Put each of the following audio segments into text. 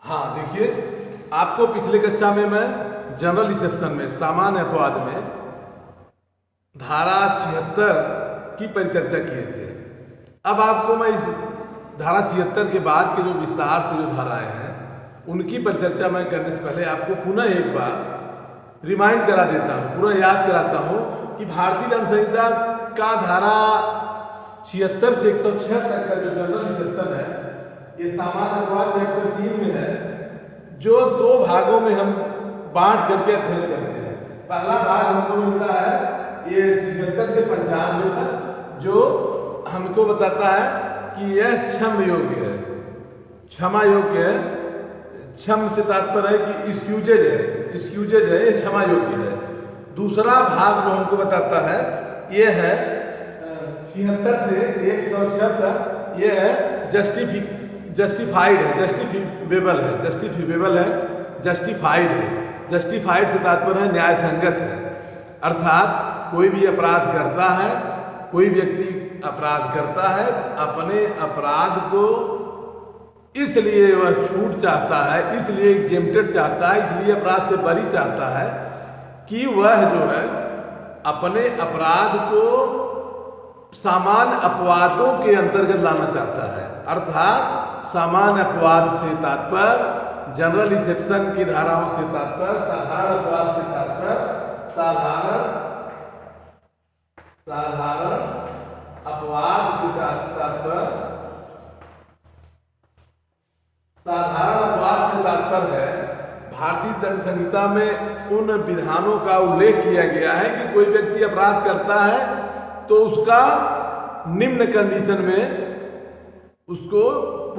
हाँ देखिए, आपको पिछले कक्षा में मैं जनरल रिसेप्शन में सामान्य अपवाद में धारा 76 की परिचर्चा किए थे। अब आपको मैं इस धारा 76 के बाद के जो विस्तार से जो धाराएं हैं उनकी परिचर्चा मैं करने से पहले आपको पुनः एक बार रिमाइंड करा देता हूँ, पूरा याद कराता हूँ कि भारतीय दंड संहिता का धारा 76 से 106 तक का जो जनरल रिसेप्शन है ये सामान्य अपवाद चैप्टर 3 में है, जो दो भागों में हम बांट करके अध्ययन करते हैं। पहला भाग हमको मिलता है ये 76 से 95 तक, जो हमको बताता है कि यह क्षम योग्य है, क्षमा योग्य है। क्षम से तात्पर्य है कि एक्सक्यूजेज है, ये क्षमा योग्य है। दूसरा भाग जो हमको बताता है ये है 76 से 106 तक, ये है जस्टिफाइड है, जस्टिफाइड है। जस्टिफाइड से तात्पर्य है न्याय संगत है, अर्थात कोई भी अपराध करता है, कोई व्यक्ति अपराध करता है, अपने अपराध को इसलिए वह छूट चाहता है, इसलिए एग्जेम्प्टेड चाहता है, इसलिए अपराध से बरी चाहता है कि वह जो है अपने अपराध को सामान्य अपवादों के अंतर्गत लाना चाहता है। अर्थात सामान्य अपवाद से तात्पर्य, जनरल रिसेप्शन की धाराओं से तात्पर्य, साधारण अपवाद से तात्पर्य, साधारण अपवाद से तात्पर्य, साधारण अपवाद से तात्पर्य है भारतीय दंड संहिता में उन विधानों का उल्लेख किया गया है कि कोई व्यक्ति अपराध करता है तो उसका निम्न कंडीशन में उसको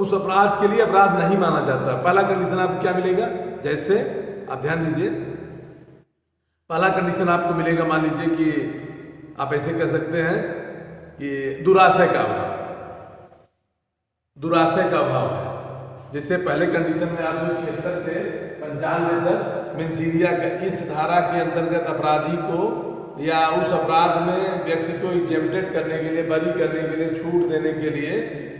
उस अपराध के लिए अपराध नहीं माना जाता। पहला कंडीशन आपको क्या मिलेगा, जैसे आप ध्यान दीजिए, पहला कंडीशन आपको मिलेगा, मान लीजिए कि आप ऐसे कह सकते हैं कि दुराशय का अभाव है। जैसे पहले कंडीशन में आपको 76 से 95 तक मेंसीरिया का इस धारा के अंतर्गत अपराधी को या उस अपराध में व्यक्ति को एग्जेम्प्टेड करने के लिए, बरी करने के लिए, छूट देने के लिए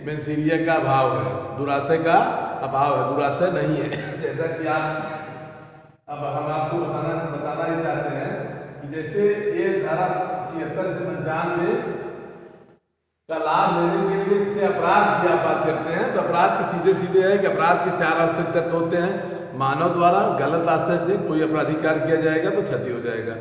मेंसीरिया का अभाव है, दुराशय का अभाव है, दुराशय नहीं है। जैसा कि आप अब हम आपको बताना ये चाहते हैं कि जैसे ये धारा 76 से 95 का लाभ लेने के लिए इससे अपराध की आप बात करते हैं तो अपराध के सीधे है कि अपराध के 4 आवश्यक तत्व होते हैं। मानव द्वारा गलत आशय से कोई अपराधी कार्य किया जाएगा तो क्षति हो जाएगा,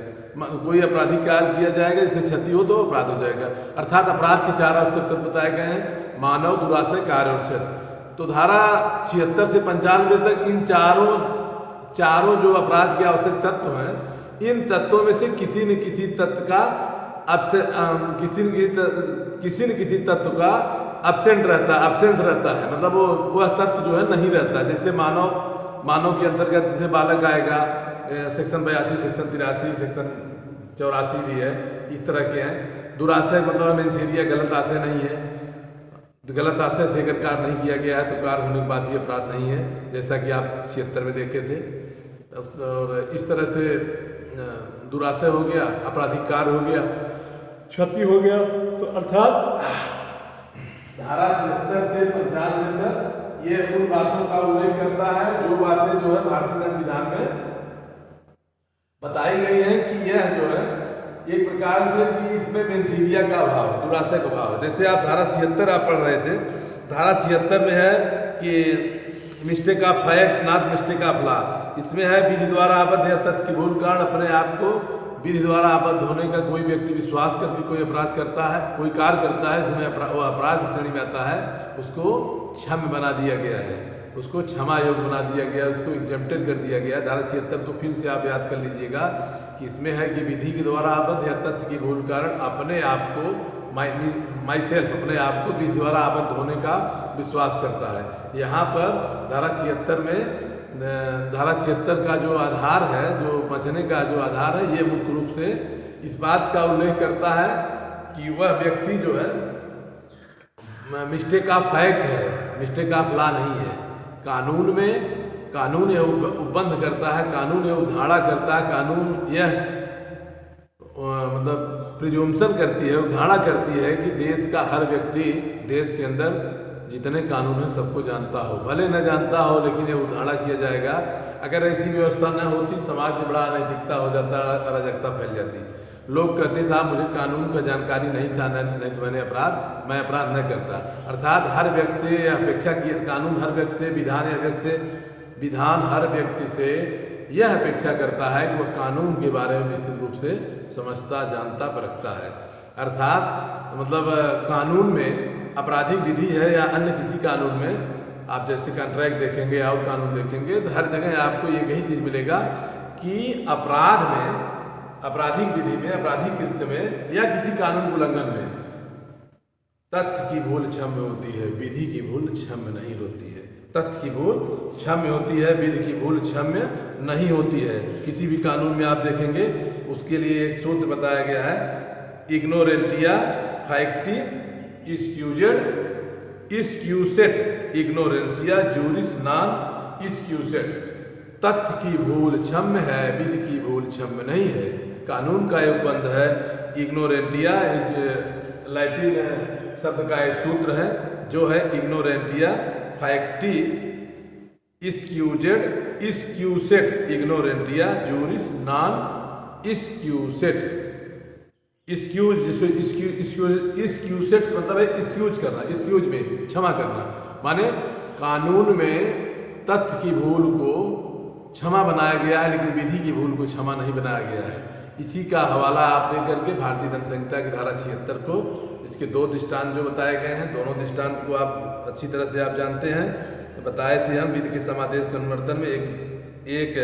कोई अपराधी कार्य किया जाएगा जिससे क्षति हो तो अपराध हो जाएगा। अर्थात अपराध के 4 आवश्यक तत्व बताए गए हैं, मानव, दुराशय, कार्य और क्षति। तो धारा 76 से 95 तक इन चारों जो अपराध के आवश्यक तत्व हैं, इन तत्वों में से किसी न किसी तत्व का किसी न किसी तत्व का एब्सेंस रहता है, मतलब वह तत्व जो है नहीं रहता। जैसे मानव के अंतर्गत जैसे बालक आएगा, सेक्शन 82, सेक्शन 83, सेक्शन 84 भी है, इस तरह के हैं। दुराशय मतलब मेंसीरिया गलत आशय नहीं है, गलत आशय से अगर कार्य नहीं किया गया है तो कार्य होने के बाद भी अपराध नहीं है, जैसा कि आप 76 में देखे थे। और इस तरह से दुराशय हो गया, आपराधिक कार्य हो गया, क्षति हो गया। तो अर्थात धारा 76 से 95 तक ये उन बातों का उल्लेख करता है जो बातें जो है भारतीय दंड विधान में बताई गई हैं कि यह जो है एक प्रकार से कि इसमें मेंसीरिया का अभाव है, दुराशय का अभाव है। जैसे आप धारा 76 आप पढ़ रहे थे, धारा 76 में है कि mistake of fact not mistake of law. इसमें है विधि द्वारा आबद्ध या तथ्य के भूल कारण अपने आप को विधि द्वारा आबद्ध होने का कोई व्यक्ति विश्वास करके कोई अपराध करता है, कोई कार्य करता है जिसमें वो अपराध की श्रेणी में आता है, उसको क्षम बना दिया गया है, उसको क्षमा योग्य बना दिया गया, उसको एग्जेम्प्टेड कर दिया गया। धारा 76 को फिर से आप याद कर लीजिएगा कि इसमें है कि विधि के द्वारा आबद्ध या तथ्य के भूल कारण अपने आप को अपने आप को विधि द्वारा आबद्ध होने का विश्वास करता है। यहाँ पर धारा 76 में धारा 76 का जो आधार है, जो बचने का जो आधार है, ये मुख्य रूप से इस बात का उल्लेख करता है कि वह व्यक्ति जो है मिस्टेक ऑफ फैक्ट है, मिस्टेक ऑफ लॉ नहीं है। कानून यह उपबंध करता है, कानून यह उधाड़ा करता है, कानून यह मतलब प्रिज्यूम्पशन करती है, उधाड़ा करती है कि देश का हर व्यक्ति देश के अंदर जितने कानून हैं सबको जानता हो, भले न जानता हो लेकिन ये उधाड़ा किया जाएगा। अगर ऐसी व्यवस्था न होती समाज में बड़ा अनैतिकता हो जाता, अराजकता फैल जाती। लोग कहते साहब मुझे कानून का जानकारी नहीं था, नहीं तो मैं अपराध न करता। अर्थात हर व्यक्ति से अपेक्षा की, कानून हर व्यक्ति से, विधान हर व्यक्ति से यह अपेक्षा करता है कि वह कानून के बारे में विस्तृत रूप से समझता, जानता, परखता है। अर्थात मतलब कानून में आपराधिक विधि है या अन्य किसी कानून में आप जैसे कॉन्ट्रैक्ट देखेंगे और कानून देखेंगे तो हर जगह आपको एक ही चीज़ मिलेगा कि अपराध में, आपराधिक विधि में, आपराधिक कृत्य में या किसी कानून उल्लंघन में तथ्य की भूल क्षम्य होती है, विधि की भूल क्षम्य नहीं होती है। तथ्य की भूल क्षम्य होती है, विधि की भूल क्षम्य नहीं होती है। किसी भी कानून में आप देखेंगे उसके लिए एक सूत्र बताया गया है, इग्नोरेंटिया फैक्टी इस्क्यूसेट इग्नोरेंसिया जूरिस नॉन इस्क्यूसेट। तथ्य की भूल क्षम्य है, विधि की भूल क्षम्य नहीं है। कानून का एक बंध है इग्नोरेंटिया, लैटिन शब्द का एक सूत्र है जो है इग्नोरेंटिया फैक्टी इस्क्यूसेट इग्नोरेंटिया जूरिस नॉन इस्क्यूसेट। इस्क्यूसेट मतलब है इस्क्यूज करना, इस्क्यूज में क्षमा करना, माने कानून में तथ्य की भूल को क्षमा बनाया गया है लेकिन विधि की भूल को क्षमा नहीं बनाया गया है। इसी का हवाला आप दे करके भारतीय दंड संहिता की धारा 76 को, इसके दो दृष्टांत जो बताए गए हैं, दोनों दृष्टांत को आप अच्छी तरह से आप जानते हैं। तो बताए थे हम विधि के समादेश के अनुवर्तन में एक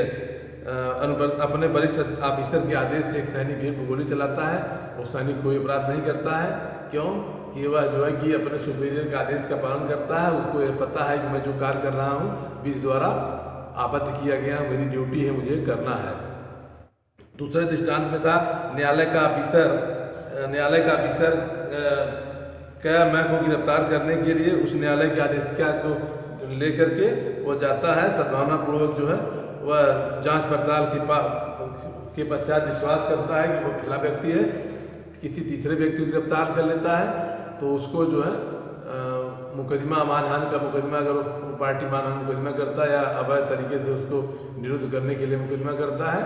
अपने वरिष्ठ ऑफिसर के आदेश से एक सैनिक भीड़ पर गोली चलाता है, वो सैनिक कोई अपराध नहीं करता है। क्यों कि वह जो है कि अपने सुपीरियर के आदेश का पालन करता है, उसको यह पता है कि मैं जो कार्य कर रहा हूँ विधि द्वारा आबद्ध किया गया, मेरी ड्यूटी है, मुझे करना है। दूसरे दृष्टांत में था न्यायालय का ऑफिसर क्या मैं को गिरफ्तार करने के लिए उस न्यायालय के आदेशिका को लेकर के वो जाता है, सद्भावनापूर्वक जो है वह जांच पड़ताल के पश्चात विश्वास करता है कि वो खिला व्यक्ति है, किसी तीसरे व्यक्ति को गिरफ्तार कर लेता है तो उसको जो है मुकदमा मानहानि का मुकदमा, अगर पार्टी मानहानि मुकदमा करता है या अवैध तरीके से उसको निरुद्ध करने के लिए मुकदमा करता है,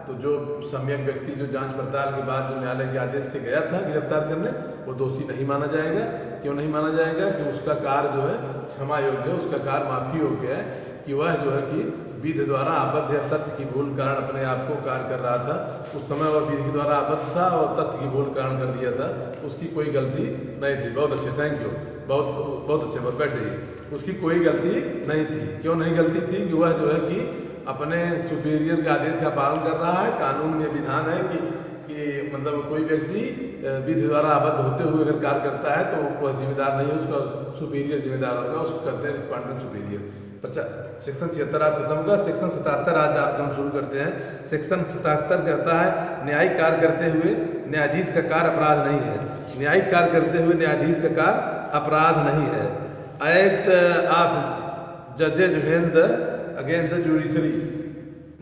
तो जो सम्यक व्यक्ति जो जांच पड़ताल के बाद जो न्यायालय के आदेश से गया था गिरफ्तार करने, वो दोषी नहीं माना जाएगा। क्यों नहीं माना जाएगा कि उसका कार्य जो है क्षमा योग्य है, उसका कार्य माफी योग्य है कि वह जो है कि विधि द्वारा आबद्ध या तथ्य की भूल कारण अपने आप को कार्य कर रहा था। उस समय वह विधि के द्वारा आबद्ध था और तथ्य की भूल कारण कर दिया था, उसकी कोई गलती नहीं थी। बहुत अच्छे, थैंक यू, बहुत अच्छे, बहुत बैठ जाइए। उसकी कोई गलती नहीं थी। क्यों नहीं गलती थी कि वह जो है कि अपने सुपीरियर के आदेश का पालन कर रहा है। कानून में विधान है कि मतलब कोई व्यक्ति विधि द्वारा आबद्ध होते हुए अगर कार्य करता है तो वह जिम्मेदार नहीं है, उसका सुपीरियर जिम्मेदार होगा, उसको कहते हैं रिस्पॉन्डेंट सुपीरियर। सेक्शन 76 आप खत्म होगा। सेक्शन 77 आज आप हम शुरू करते हैं। सेक्शन 77 कहता है न्यायिक कार्य करते हुए न्यायाधीश का कार्य अपराध नहीं है। न्यायिक कार्य करते हुए न्यायाधीश का कार्य अपराध नहीं है। एक्ट ऑफ जजेज अगेंस्ट द जुडिशरी,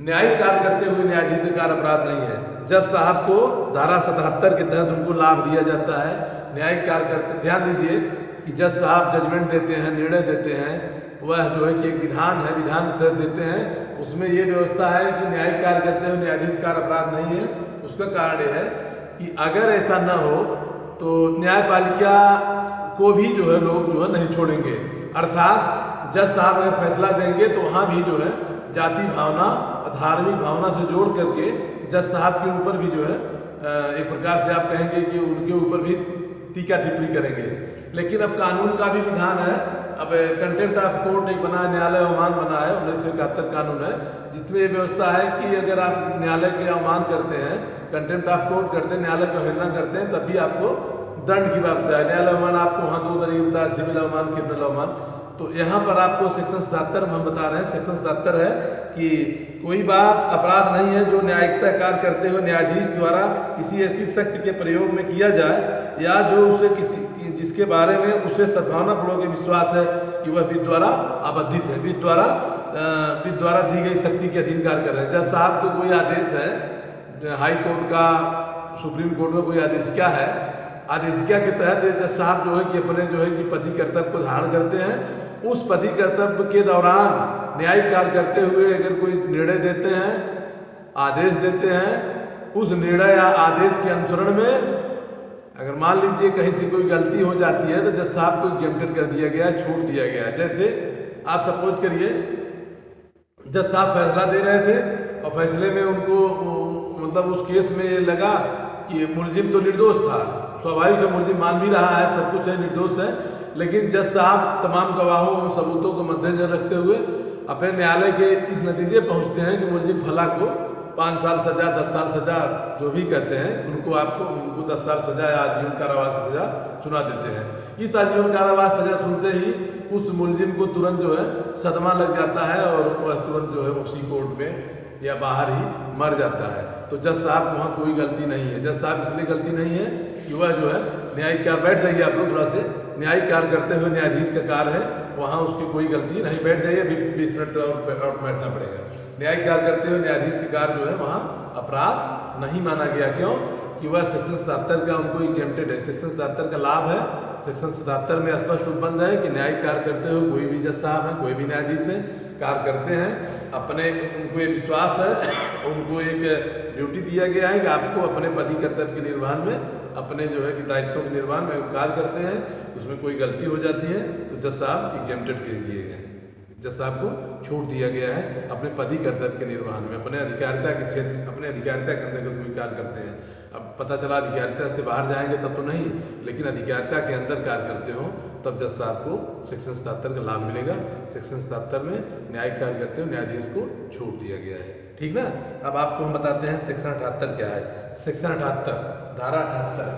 न्यायिक कार्य करते हुए न्यायाधीश का कार्य अपराध नहीं है। जज साहब को धारा 77 के तहत उनको लाभ दिया जाता है। न्यायिक कार्य करते, ध्यान दीजिए कि जज साहब जजमेंट देते हैं, निर्णय देते हैं, वह जो है कि एक विधान है, विधान तहत देते हैं। उसमें ये व्यवस्था है कि न्यायिक कार्य करते हुए न्यायाधीश कार्य अपराध नहीं है। उसका कारण यह है कि अगर ऐसा न हो तो न्यायपालिका को भी जो है लोग जो है नहीं छोड़ेंगे। अर्थात जज साहब अगर फैसला देंगे तो वहाँ भी जो है जाति भावना, धार्मिक भावना से जोड़ करके जज साहब के ऊपर भी जो है एक प्रकार से आप कहेंगे कि उनके ऊपर भी टीका टिप्पणी करेंगे। लेकिन अब कानून का भी विधान है। अब कंटेम्प्ट ऑफ कोर्ट एक बना है, न्यायालय अवमान बना है, 1971 कानून है, जिसमें ये व्यवस्था है कि अगर आप न्यायालय के अवमान करते हैं, कंटेम्प्ट ऑफ कोर्ट करते हैं, न्यायालय की अवहेलना करते हैं, तब भी आपको दंड की बात है। न्यायालय अवमान आपको वहाँ दो तरीके होता है, सिविल अवमान, क्रिमिनल अवमान। तो यहाँ पर आपको सेक्शन 77 में हम बता रहे हैं, सेक्शन 77 है कि कोई बात अपराध नहीं है जो न्यायिकता कार्य करते हुए न्यायाधीश द्वारा किसी ऐसी शक्ति के प्रयोग में किया जाए या जो उसे जिसके बारे में उसे सद्भावनापूर्वक विश्वास है कि वह विधि द्वारा आबद्धित है, विधि द्वारा दी गई शक्ति के अधीन कार्य कर रहे हैं। जज साहब को कोई आदेश है, हाई कोर्ट का, सुप्रीम कोर्ट का कोई आदेश क्या है आदेशिका के तहत जज साहब जो है कि अपने जो है कि पति कर्तव्य को धारण करते हैं। उस पति कर्तव्य के दौरान न्यायिक कार्य करते हुए अगर कोई निर्णय देते हैं, आदेश देते हैं, उस निर्णय या आदेश के अनुसरण में अगर मान लीजिए कहीं से कोई गलती हो जाती है तो जज साहब को एग्जेम्प्टेड कर दिया गया, छूट दिया गया है। जैसे आप सपोज करिए जज साहब फैसला दे रहे थे और फैसले में उनको मतलब उस केस में ये लगा कि मुलजिम तो निर्दोष था, स्वाभाविक है, मुलजिम मान भी रहा है, सब कुछ है, निर्दोष है, लेकिन जज साहब तमाम गवाहों और सबूतों को मद्देनजर रखते हुए अपने न्यायालय के इस नतीजे पहुंचते हैं कि मुलजिम फला को 5 साल सजा, 10 साल सजा जो भी कहते हैं उनको 10 साल सजा या आजीवन कारावास सजा सुना देते हैं। इस आजीवन कारावास सजा सुनते ही उस मुलजिम को तुरंत जो है सदमा लग जाता है और वह तुरंत जो है उसी कोर्ट में या बाहर ही मर जाता है। तो जज साहब वहाँ कोई गलती नहीं है। जज साहब इसलिए गलती नहीं है कि वह जो है न्यायिक कार्य, बैठ जाइए आप लोग थोड़ा से, न्यायिक कार्य करते हुए न्यायाधीश का कार्य है, वहाँ उसकी कोई गलती नहीं, बैठ जाइए, 20 मिनट और बैठना पड़ेगा। न्यायिक कार्य करते हुए न्यायाधीश के कार्य जो है वहाँ अपराध नहीं माना गया। क्यों? कि वह सेक्शन 77 का उनको एग्जेम्प्टेड है, सेक्शन 77 का लाभ है। सेक्शन 77 में स्पष्ट उपबंध है कि न्यायिक कार्य करते हुए कोई भी जज साहब है, कोई भी न्यायाधीश है, कार्य करते हैं, अपने उनको ये विश्वास है, उनको एक ड्यूटी दिया गया है कि आपको अपने पति कर्तव्य के निर्वहन में, अपने जो है कि दायित्वों के निर्वहन में कार्य करते हैं, उसमें कोई गलती हो जाती है तो जज साहब एग्जेम्प्टेड कर दिए गए हैं, जज साहब को छूट दिया गया है अपने पति कर्तव्य के निर्वहन में, अपने अधिकारिता के क्षेत्र, अपने अधिकारिता के अंतर्गत कोई कार्य करते हैं। अब पता चला अधिकारिता से बाहर जाएंगे तब तो नहीं, लेकिन अधिकारिता के अंदर कार्य करते हो तब जज साहब को सेक्शन 77 का लाभ मिलेगा। सेक्शन 77 में न्यायिक कार्य करते हुए न्यायाधीश को छूट दिया गया है। ठीक ना? अब आपको हम बताते हैं सेक्शन 78 क्या है। सेक्शन 78 धारा 78,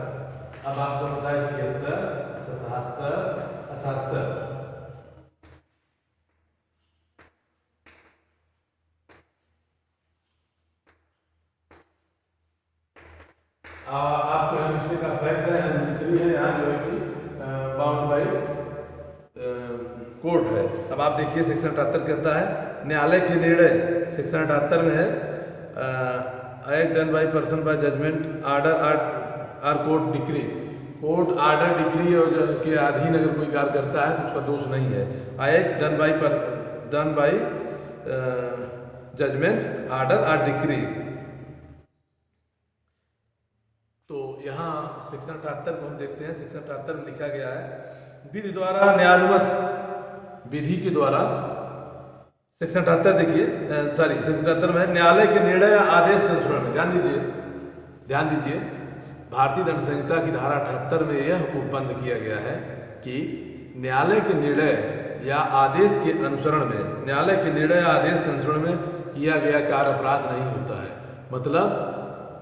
अब आपको पता है 76, 77, 78। आपको यहाँ मिसरी का फैक्ट है, मिसरी है, यहाँ जो है कि बाउंड बाई कोर्ट है। अब आप देखिए सेक्शन 78 कहता है न्यायालय के निर्णय, सेक्शन 78 में है act done by person by judgment order or court decree, court order decree और के अधीन अगर कोई कार्य करता है तो उसका दोष नहीं है। Act done by judgment order or decree. तो यहाँ सेक्शन 78 को हम देखते हैं। सेक्शन 78 में लिखा गया है विधि द्वारा न्यायानुमत, विधि के द्वारा, सेक्शन 78 देखिए, सॉरी सेक्शन 78 में न्यायालय के निर्णय या आदेश के अनुसरण में, ध्यान दीजिए भारतीय दंड संहिता की धारा 78 में यह उपबंध किया गया है कि न्यायालय के निर्णय या आदेश के अनुसरण में, न्यायालय के निर्णय या आदेश के अनुसरण में किया गया कार्य अपराध नहीं होता है। मतलब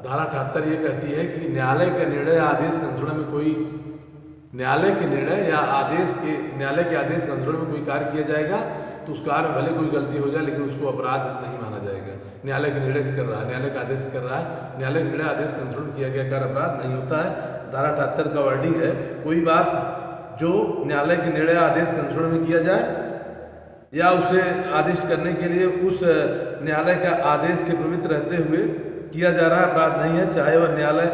धारा 78 ये कहती है कि न्यायालय के निर्णय या आदेश के अनुसरण में कोई, न्यायालय के निर्णय या आदेश के, न्यायालय के आदेश के अनुसरण में कोई कार्य किया जाएगा तो उस कार्य भले कोई गलती हो जाए लेकिन उसको अपराध नहीं माना जाएगा। न्यायालय के निर्णय से कर रहा है, न्यायालय का आदेश कर रहा है, न्यायालय के निर्णय आदेश के अनुसरण किया गया कार्य अपराध नहीं होता है। धारा 78 का वर्डिंग है कोई बात जो न्यायालय के निर्णय आदेश के अनुसरण में किया जाए या उसे आदिष्ट करने के लिए उस न्यायालय का आदेश के प्रवृत्त रहते हुए किया जा रहा है, अपराध नहीं है, चाहे वह न्यायालय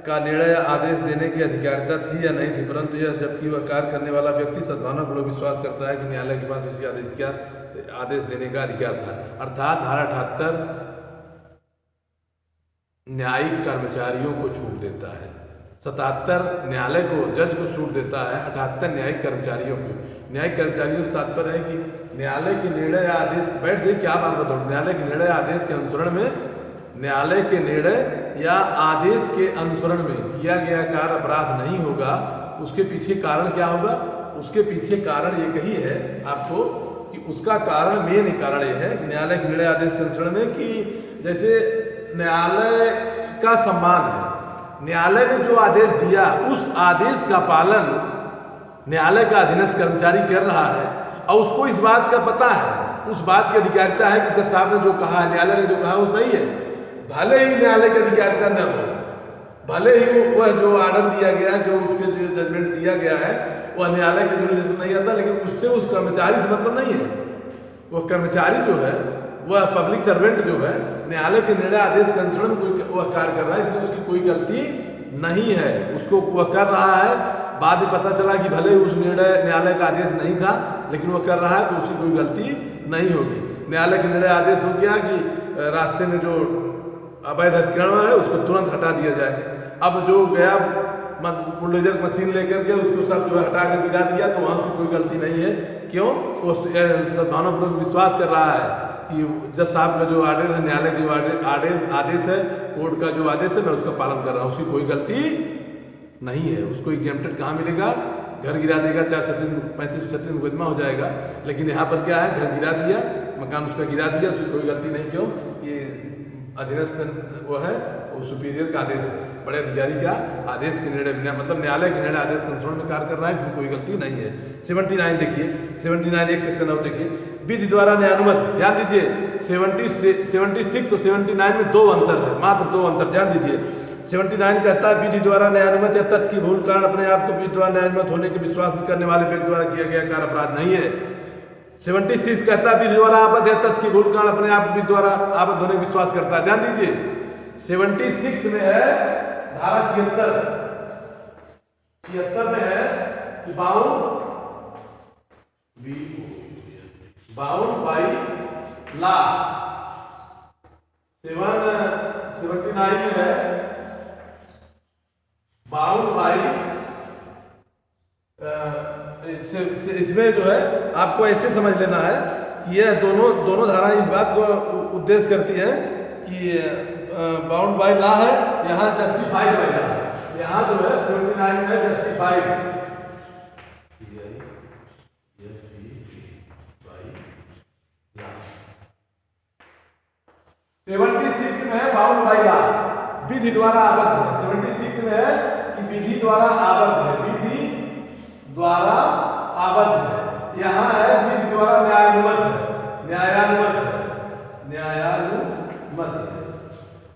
का निर्णय या आदेश देने की अधिकारिता थी या नहीं थी, परंतु यह जबकि वह कार्य करने वाला व्यक्ति सद्भावनापूर्वक विश्वास करता है कि न्यायालय के पास इसी आदेश देने का अधिकार था। अर्थात धारा 78 न्यायिक कर्मचारियों को छूट देता है, 77 न्यायालय को, जज को छूट देता है, 78 न्यायिक कर्मचारियों को। न्यायिक कर्मचारियों से तात्पर्य है कि न्यायालय के निर्णय या आदेश, बैठ जाइए क्या बात बताऊँ, न्यायालय के निर्णय या आदेश के अनुसरण में, न्यायालय के निर्णय या आदेश के अनुसरण में किया गया कार्य अपराध नहीं होगा। उसके पीछे कारण क्या होगा? उसके पीछे कारण ये कही है आपको कि उसका कारण, मेन कारण ये है न्यायालय के निर्णय आदेश के अनुसरण में कि जैसे न्यायालय का सम्मान है, न्यायालय ने जो आदेश दिया उस आदेश का पालन न्यायालय का अधीनस्थ कर्मचारी कर रहा है और उसको इस बात का पता है, उस बात की अधिकारिता है कि जज साहब ने जो कहा, न्यायालय ने जो कहा वो सही है, भले ही न्यायालय की अधिकारिता न हो, भले ही वह जो आर्डर दिया गया, जो उसके जो जजमेंट दिया गया है वह न्यायालय के जुरिडिक्शन नहीं आता, लेकिन उससे उस कर्मचारी से मतलब नहीं है। वह कर्मचारी जो है, वह पब्लिक सर्वेंट जो है, न्यायालय के निर्णय आदेश के अनुसरण में कोई वह कार्य कर रहा है, इसलिए उसकी कोई गलती नहीं है, उसको वह कर रहा है। बाद में पता चला कि भले उस निर्णय न्यायालय का आदेश नहीं था, लेकिन वह कर रहा है तो उसकी कोई गलती नहीं होगी। न्यायालय के निर्णय आदेश हो गया कि रास्ते में जो अवैध अतिक्रमण है उसको तुरंत हटा दिया जाए। अब जो गया बुलडोजर मशीन लेकर के उसको सब जो है हटा कर गिरा दिया, तो वहाँ उसकी कोई गलती नहीं है। क्यों? वो सद्भावनापूर्वक विश्वास कर रहा है कि जज साहब का जो आदेश है, न्यायालय का जो आदेश है, कोर्ट का जो आदेश है, मैं उसका पालन कर रहा हूँ, उसकी कोई गलती नहीं है। उसको एग्जेम्प्टेड कहाँ मिलेगा? घर गिरा देगा, 435 मुकदमा हो जाएगा। लेकिन यहाँ पर क्या है, घर गिरा दिया, मकान उसका गिरा दिया, उसकी कोई गलती नहीं। क्यों? ये अधीनस्थ वो है, वो सुपीरियर का आदेश है, बड़े अधिकारी का आदेश के निर्णय, मतलब न्यायालय के निर्णय आदेश के अनुसरण में कार्य कर रहा है, इसमें कोई गलती नहीं है। 79 देखिए, 79 एक सेक्शन और देखिए, विधि द्वारा न्यायानुमत। ध्यान दीजिए 76 और 79 में दो अंतर है, मात्र दो अंतर। ध्यान दीजिए 79 कहता है विधि द्वारा न्यायानुमत या तथ्य की भूल कारण अपने आप को विधि द्वारा न्यायानुमत होने के विश्वास में करने वाले व्यक्ति द्वारा किया गया कार्य अपराध नहीं है। 76 कहता है विधि द्वारा आबद्ध या तथ्य की भूल कारण अपने आप विधि द्वारा आबद्ध होने का विश्वास करता है। ध्यान दीजिए 76 में है धारा 76 में है कि बाउंड बाई लॉ। 79 में है बाउंड बाई, इसमें जो है आपको ऐसे समझ लेना है कि यह दोनों धाराएं इस बात को उद्देश्य करती है कि बाउंड बाय लॉ है, यहाँ जस्टिफाइड बाय लॉ है। यहाँ जो है 79 में जस्टिफाइड 76 में है बाउंड बाय लॉ, विधि द्वारा आबद्ध है। 76 में है कि विधि द्वारा आबद्ध है, विधि द्वारा आबद्ध है। यहाँ है विधि द्वारा न्यायानुमत है, न्यायानुमत है।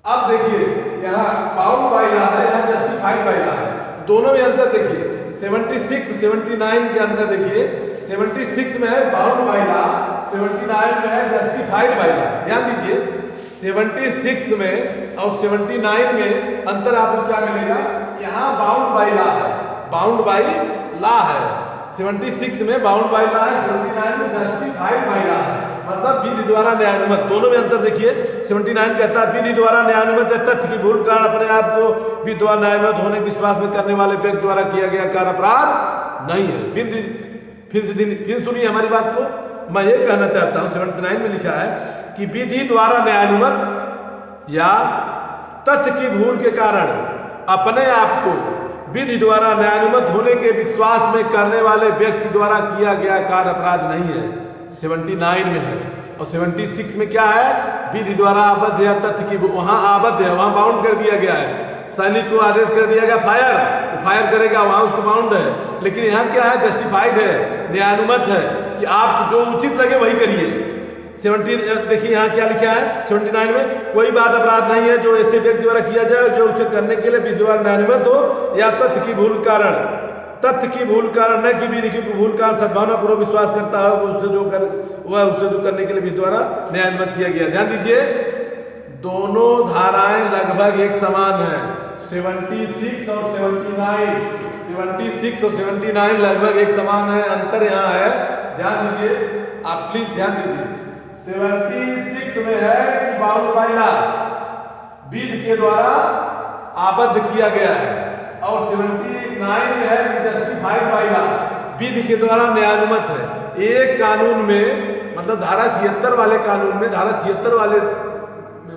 अब देखिए यहाँ बाउंड बाय लॉ है, यहाँ जस्टिफाइड बाय लॉ है। दोनों में अंतर देखिए 76 79 के अंदर देखिए 76 में है बाउंड बाय लॉ, 79 में है जस्टिफाइड बाय लॉ। ध्यान दीजिए 76 में और 79 में अंतर आपको क्या मिलेगा? यहाँ बाउंड बाय लॉ है, बाउंड बाय लॉ है। 76 में बाउंड बाय लॉ है, 79 में जस्टिफाइड बाय लॉ है, मतलब विधि द्वारा न्यायानुमत। दोनों में अंतर देखिए 79 कहता है विधि द्वारा न्यायानुमत है तथ्य की भूल कारण अपने आप को विधि द्वारा न्यायानुमत होने के विश्वास में करने वाले व्यक्ति द्वारा किया गया कार्य अपराध नहीं है। फिर सुनिए हमारी बात को, मैं ये कहना चाहता हूँ 79 में लिखा है कि विधि द्वारा न्यायानुमत या तथ्य की भूल के कारण अपने आप को विधि द्वारा न्यायानुमत होने के विश्वास में करने वाले व्यक्ति द्वारा किया गया कार्य अपराध नहीं है। 79 में है। और 76 में क्या है? विधि द्वारा आबद्ध या तथ्य की, वहां आबद्ध है, वहां बाउंड कर दिया गया है। सैनिक को आदेश कर दिया गया फायर, वो फायर करेगा, वहां उसको बाउंड है। लेकिन यहाँ क्या है? जस्टिफाइड है, न्यायानुमत है कि आप जो उचित लगे वही करिए। 70 देखिए यहाँ क्या लिखा है 79 में, कोई बात अपराध नहीं है जो ऐसे व्यक्ति द्वारा किया जाए जो उसे करने के लिए विधि द्वारा न्यायानुमत हो या तथ्य की भूल कारण, तथ्य की भूल कारण, न कि विधि की भूल कारण सद्भावना पूर्वक विश्वास करता है उससे जो करने के लिए विधि द्वारा न्यायानुमत किया गया। ध्यान दीजिए दोनों धाराएं लगभग एक समान है, 76 और 79, 76 और 79 लगभग एक समान है। अंतर यहाँ है, ध्यान दीजिए आप, प्लीज ध्यान दीजिए। 76 में है कि बाउंड बाय लॉ, विधि के द्वारा आबद्ध किया गया है, और 79 में है कि जस्टिफाइड बाय लॉ, विधि के द्वारा न्यायानुमत है। एक कानून में, मतलब धारा 76 वाले कानून में, धारा 76 वाले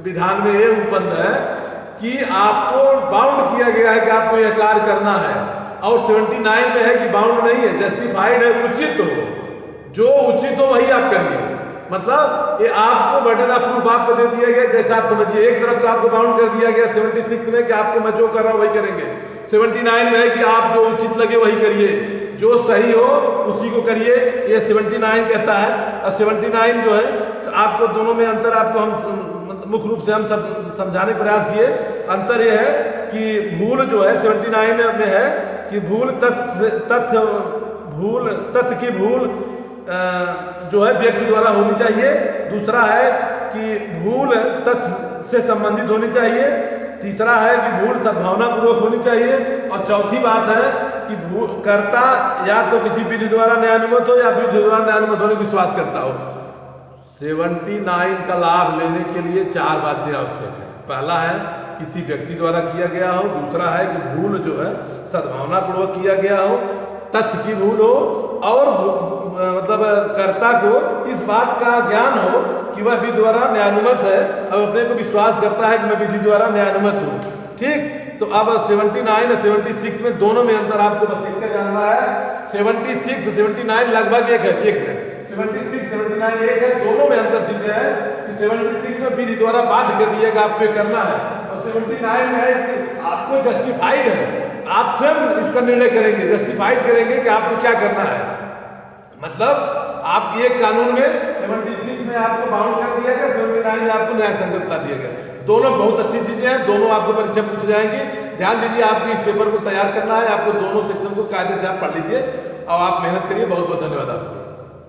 विधान में यह उपबंध है कि आपको बाउंड किया गया है कि आपको यह कार्य करना है, और 79 में है कि बाउंड नहीं है, जस्टिफाइड है, उचित हो, जो उचित हो वही आप करिए। मतलब ये आपको बर्डन ऑफ प्रूफ आपको दे दिया गया, जैसे आप समझिए एक तरफ तो आपको बाउंड कर दिया गया 76 में कि आपको मैं जो कर रहा हूं वही करेंगे, 79 में है कि आप जो उचित लगे वही करिए, जो सही हो उसी को करिए, ये 79 कहता है। और 79 जो है आपको दोनों में अंतर आपको हम मुख्य रूप से हम समझाने का प्रयास किए। अंतर यह है कि भूल जो है 79 में है कि भूल तथ्य की भूल जो है व्यक्ति द्वारा होनी चाहिए। दूसरा है कि भूल तथ्य से संबंधित होनी चाहिए। तीसरा है कि भूल सद्भावनापूर्वक होनी चाहिए, और चौथी बात है कि कर्ता या तो किसी विधि द्वारा न्यायानुमत हो या विधि द्वारा न्यायानुमत होने का विश्वास करता हो। 79 का लाभ लेने के लिए 4 बातें आवश्यक है। पहला है किसी व्यक्ति द्वारा किया गया हो, दूसरा है कि भूल जो है सद्भावनापूर्वक किया गया हो, तथ्य की भूल हो, और मतलब कर्ता को इस बात का ज्ञान हो कि वह विधि द्वारा न्यायानुमत है, अब अपने को विश्वास करता है कि मैं विधि द्वारा न्यायानुमत हूँ। ठीक, तो अब 79 और 76 में दोनों में अंतर आपको बस एक का जानना है। 76 79 लगभग एक है, 1 मिनट, 76 79 एक है, दोनों में अंतर सीधे है कि 76 में विधि द्वारा बाध्य कर दिएगा आपको ये करना है, और 79 में है कि आपको जस्टिफाइड है, आप स्वयं इसका निर्णय करेंगे, जस्टिफाइड करेंगे कि आपको क्या करना है। मतलब आप एक कानून में 76 में आपको बाउंड कर दिया गया, 79 में आपको न्याय संगतता दिया गया। दोनों बहुत अच्छी चीजें हैं, दोनों आपको परीक्षा पूछ जाएंगी। ध्यान दीजिए, आपको इस पेपर को तैयार करना है, आपको दोनों सेक्शन को कायदे से आप पढ़ लीजिए और आप मेहनत करिए। बहुत बहुत धन्यवाद आपको।